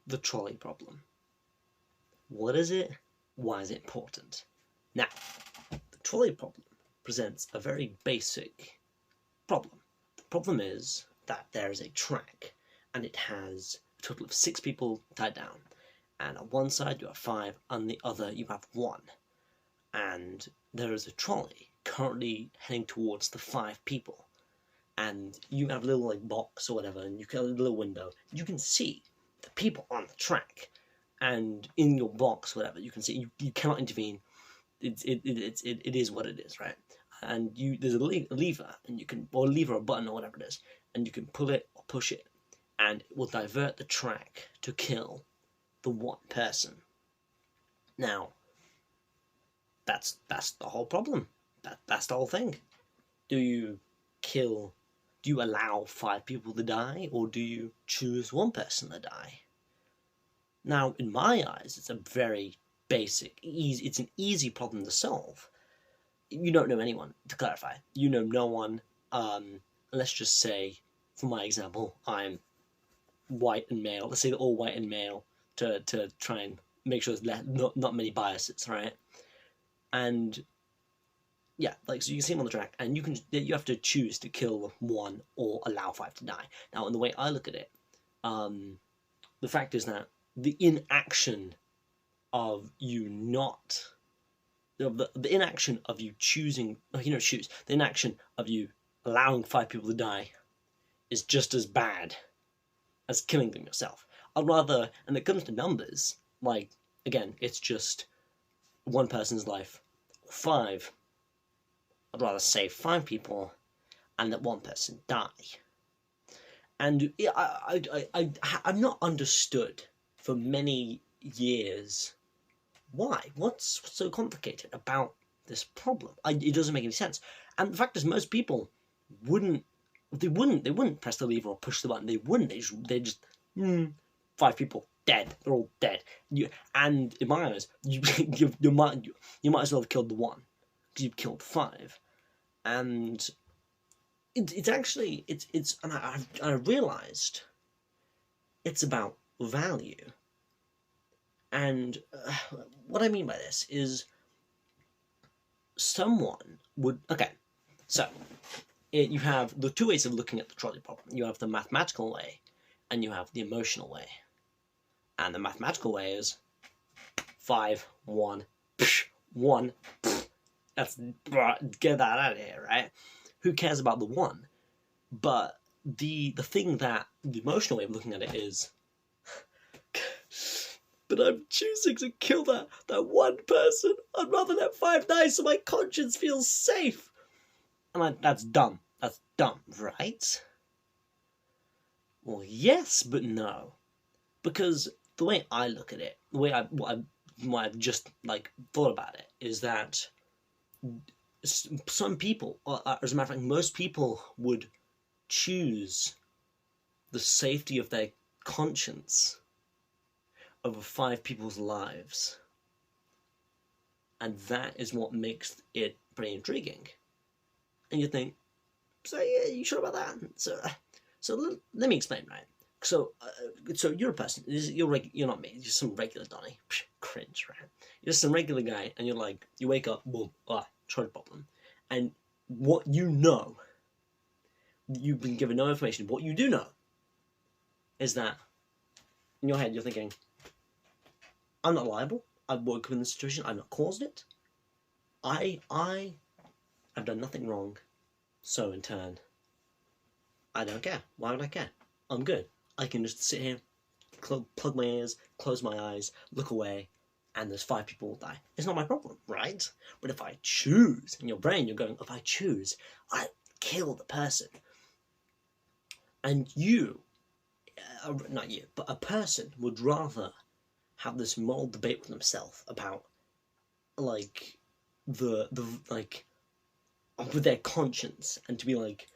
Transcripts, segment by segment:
the trolley problem. What is it? Why is it important? Now, the trolley problem presents a very basic problem. The problem is that there is a track and it has a total of 6 people tied down. And on one side you have 5, on the other you have 1. And there is a trolley currently heading towards the 5 people. And you have a little box or whatever, and you have a little window. You can see the people on the track, and in your box, whatever, you can see you cannot intervene. It is what it is, right? And there's a lever, and you can, or a lever or button or whatever it is, and you can pull it or push it, and it will divert the track to kill the 1 person. Now, that's the whole problem. That's the whole thing. Do you allow 5 people to die, or do you choose 1 person to die? Now, in my eyes, it's a very basic, it's an easy problem to solve. You don't know anyone, to clarify. You know no one. Let's just say, for my example, I'm white and male. Let's say they're all white and male to try and make sure there's not many biases, right? And yeah, so you can see him on the track, and you have to choose to kill 1 or allow 5 to die. Now, in the way I look at it, the fact is that the inaction of you not, the inaction of you choosing, the inaction of you allowing 5 people to die is just as bad as killing them yourself. I'd rather, and it comes to numbers, again, it's just 1 person's life, 5. I'd rather save 5 people and let 1 person die. And I've not understood for many years why. What's so complicated about this problem? It doesn't make any sense. And the fact is, most people wouldn't press the lever or push the button. They wouldn't. They just 5 people dead. They're all dead. And in my eyes, you might as well have killed the 1 because you've killed 5. And it's actually and I realized it's about value. And what I mean by this is, someone would, so you have the 2 ways of looking at the trolley problem. You have the mathematical way, and you have the emotional way. And the mathematical way is 5, 1, 1. That's, get that out of here, right? Who cares about the 1? But the thing that the emotional way of looking at it is, but I'm choosing to kill that 1 person. I'd rather let 5 die so my conscience feels safe. And that's dumb. That's dumb, right? Well, yes, but no. Because the way I look at it, the way what I've just thought about it, is that some people, as a matter of fact, most people would choose the safety of their conscience over 5 people's lives. And that is what makes it pretty intriguing. And you think, so yeah, you sure about that? So let me explain, right? So you're a person. You're not me. You're just some regular Donny. Cringe, right? You're just some regular guy, and you wake up, boom, trolley problem. And what you know, you've been given no information. What you do know is that in your head you're thinking, I'm not liable. I've woken up in the situation. I've not caused it. I've done nothing wrong. So in turn, I don't care. Why would I care? I'm good. I can just sit here, plug my ears, close my eyes, look away, and there's 5 people will die. It's not my problem, right? But if I choose, in your brain you're going, if I choose, I kill the person. And you, not you, but a person would rather have this moral debate with himself about, with their conscience, and to be like,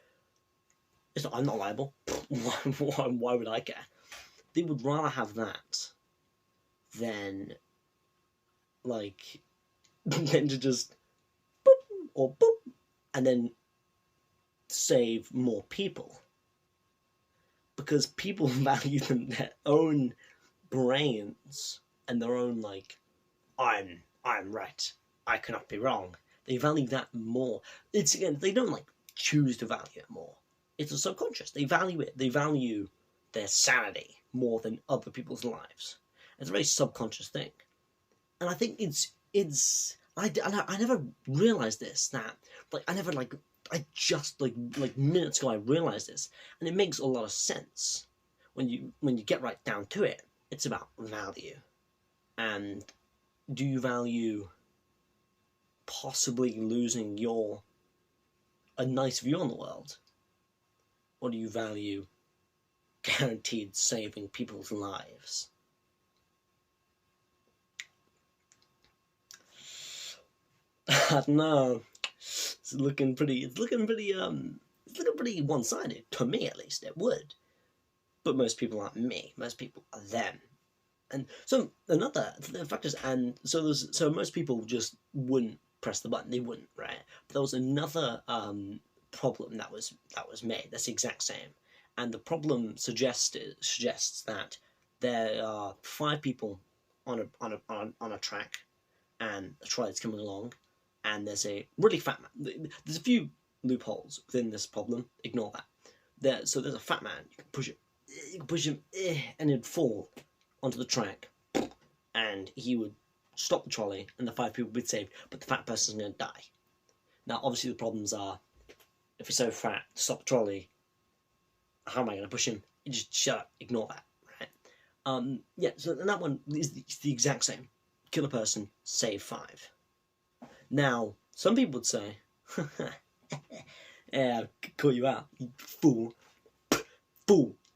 I'm not liable. Why would I care? They would rather have that than than to just boop or boop and then save more people, because people value their own brains and their own, like, I'm right, I cannot be wrong. They value that more. It's, again, they don't, like, choose to value it more. It's a subconscious. They value it. They value their sanity more than other people's lives. It's a very subconscious thing. And I think I never realized this, that, like, I just, like minutes ago I realized this, and it makes a lot of sense when you get right down to it. It's about value. And do you value possibly losing a nice view on the world? Or do you value guaranteed saving people's lives? I don't know. It's looking pretty one-sided, to me at least. It would. But most people aren't me. Most people are them. And so another factors, and so most people just wouldn't press the button. They wouldn't, right? But there was another problem that was made. That's the exact same. And the problem suggests that there are 5 people on a track, and a trolley is coming along, and there's a really fat man. There's a few loopholes within this problem. Ignore that. So there's a fat man. You can push him, and he'd fall onto the track, and he would stop the trolley, and the 5 people would be saved, but the fat person's going to die. Now, obviously, the problems are, if he's so fat to stop the trolley, how am I going to push him? You just shut up, ignore that, right? Yeah, so that one is the exact same. Kill a person, save 5. Now, some people would say, yeah, I'll call you out, you fool,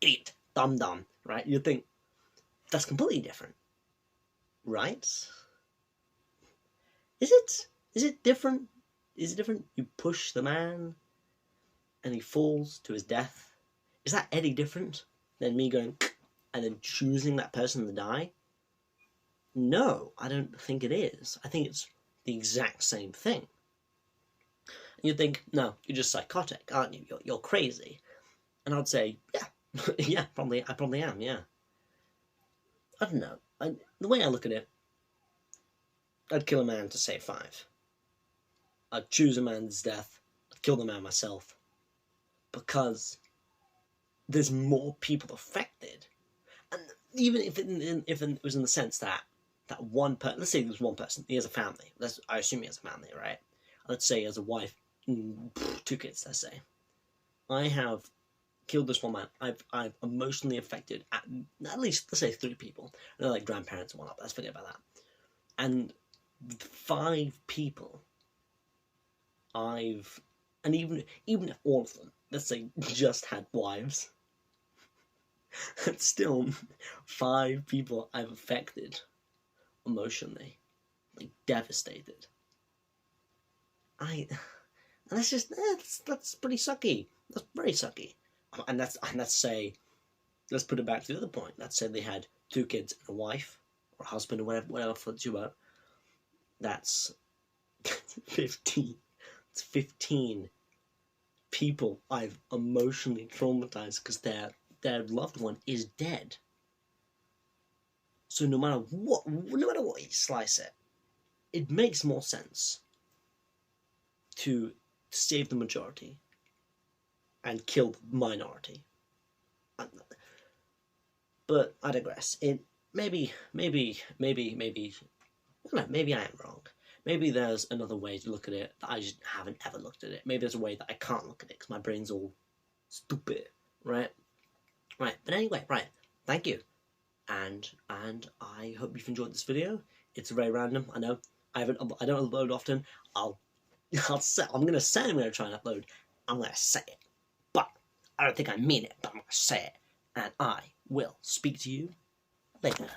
idiot, dumb, right? You'd think, that's completely different, right? Is it different? Is it different? You push the man, and he falls to his death. Is that any different than me going, and then choosing that person to die? No, I don't think it is. I think it's the exact same thing. And you'd think, no, you're just psychotic, aren't you? You're crazy. And I'd say, yeah, yeah, I probably am, yeah. I don't know. The way I look at it, I'd kill a man to save 5. I'd choose a man's death. I'd kill the man myself. Because there's more people affected. And even if it was in the sense that one person, let's say there's one person, he has a family. I assume he has a family, right? Let's say he has a wife, 2 kids, let's say. I have killed this one man. I've emotionally affected at least, let's say, 3 people. And they're like grandparents and whatnot, but let's forget about that. And 5 people, and even if all of them, let's say, just had wives, it's still 5 people I've affected emotionally, like devastated. And that's just that's pretty sucky. That's very sucky. And let's say, let's put it back to the other point. Let's say they had 2 kids and a wife, or a husband, or whatever floats you out. That's 15. It's 15 people I've emotionally traumatized because their loved one is dead. So no matter what you slice it, it makes more sense to save the majority and kill the minority. But I digress. Maybe I don't know, maybe I am wrong. Maybe there's another way to look at it that I just haven't ever looked at it. Maybe there's a way that I can't look at it because my brain's all stupid, right? Right, but anyway, right, thank you. And I hope you've enjoyed this video. It's very random, I know. I don't upload often. I'm gonna say I'm gonna try and upload. I'm gonna say it. But I don't think I mean it, but I'm gonna say it. And I will speak to you later.